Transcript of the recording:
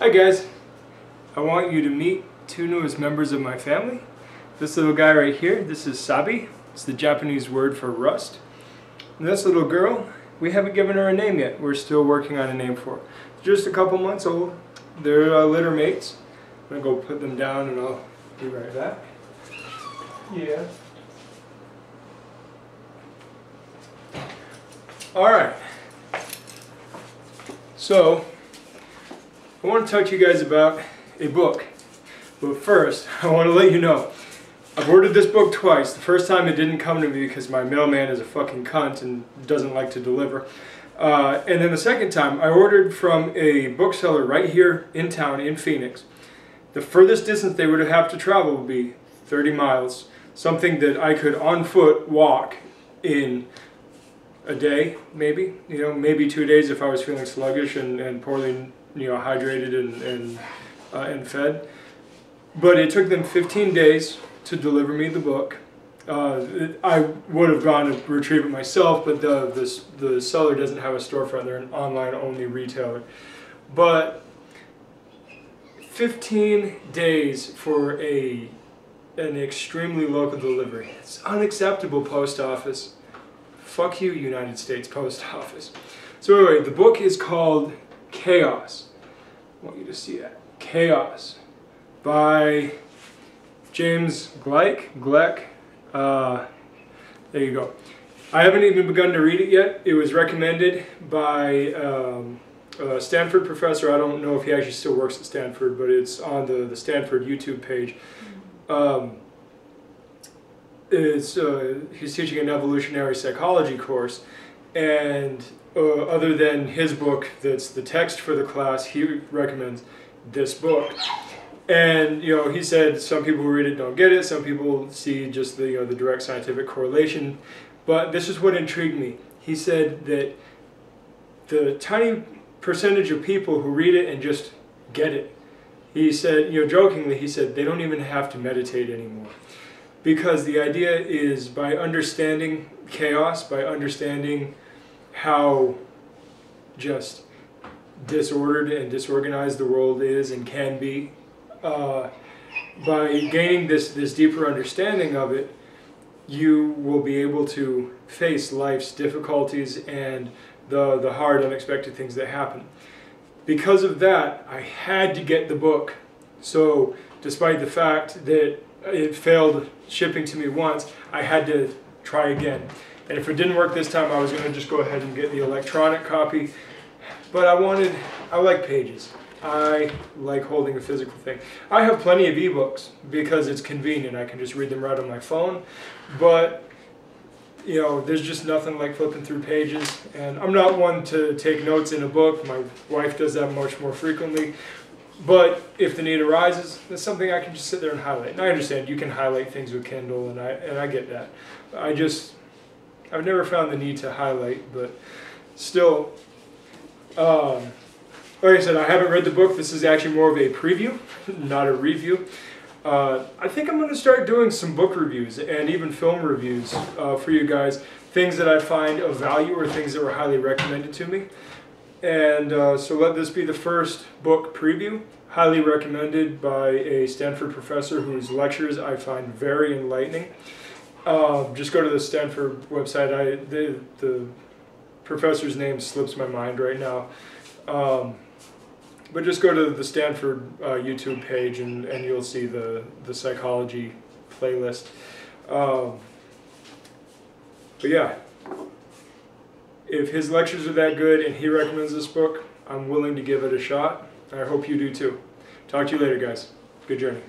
Hi guys, I want you to meet two newest members of my family. This little guy right here, this is Sabi. It's the Japanese word for rust. And this little girl, we haven't given her a name yet. We're still working on a name for her. Just a couple months old. They're litter mates. I'm gonna go put them down and I'll be right back. Yeah. Alright. So, I want to talk to you guys about a book. But first, I want to let you know, I've ordered this book twice. The first time it didn't come to me because my mailman is a fucking cunt and doesn't like to deliver. And then the second time, I ordered from a bookseller right here in town in Phoenix. The furthest distance they would have to travel would be 30 miles. Something that I could on foot walk in a day, maybe. You know, maybe 2 days if I was feeling sluggish and poorly, you know, hydrated and fed. But it took them 15 days to deliver me the book. I would have gone to retrieve it myself, but the seller doesn't have a storefront. They're an online-only retailer. But 15 days for an extremely local delivery. It's unacceptable, post office. Fuck you, United States Post Office. So anyway, the book is called Chaos. I want you to see that. Chaos by James Gleick. There you go. I haven't even begun to read it yet. It was recommended by a Stanford professor. I don't know if he actually still works at Stanford, but it's on the Stanford YouTube page. He's teaching an evolutionary psychology course, and other than his book that's the text for the class, he recommends this book. And you know, he said some people who read it don't get it, some people see just the the direct scientific correlation, but this is what intrigued me. He said that the tiny percentage of people who read it and just get it, he said, you know, jokingly, he said they don't even have to meditate anymore. Because the idea is, by understanding chaos, by understanding how just disordered and disorganized the world is and can be, by gaining this deeper understanding of it, you will be able to face life's difficulties and the hard, unexpected things that happen. Because of that, I had to get the book. So, despite the fact that it failed shipping to me once, I had to try again. And if it didn't work this time, I was going to just go ahead and get the electronic copy. But I like pages. I like holding a physical thing. I have plenty of ebooks because it's convenient. I can just read them right on my phone. But, you know, there's just nothing like flipping through pages. And I'm not one to take notes in a book. My wife does that much more frequently. But if the need arises, that's something I can just sit there and highlight. And I understand you can highlight things with Kindle, and I get that. I've never found the need to highlight, but still, like I said, I haven't read the book. This is actually more of a preview, not a review. I think I'm going to start doing some book reviews and even film reviews for you guys. Things that I find of value or things that were highly recommended to me. And so let this be the first book preview, highly recommended by a Stanford professor whose lectures I find very enlightening. Just go to the Stanford website. The professor's name slips my mind right now. But just go to the Stanford YouTube page and you'll see the psychology playlist. But yeah. If his lectures are that good and he recommends this book, I'm willing to give it a shot. I hope you do too. Talk to you later, guys. Good journey.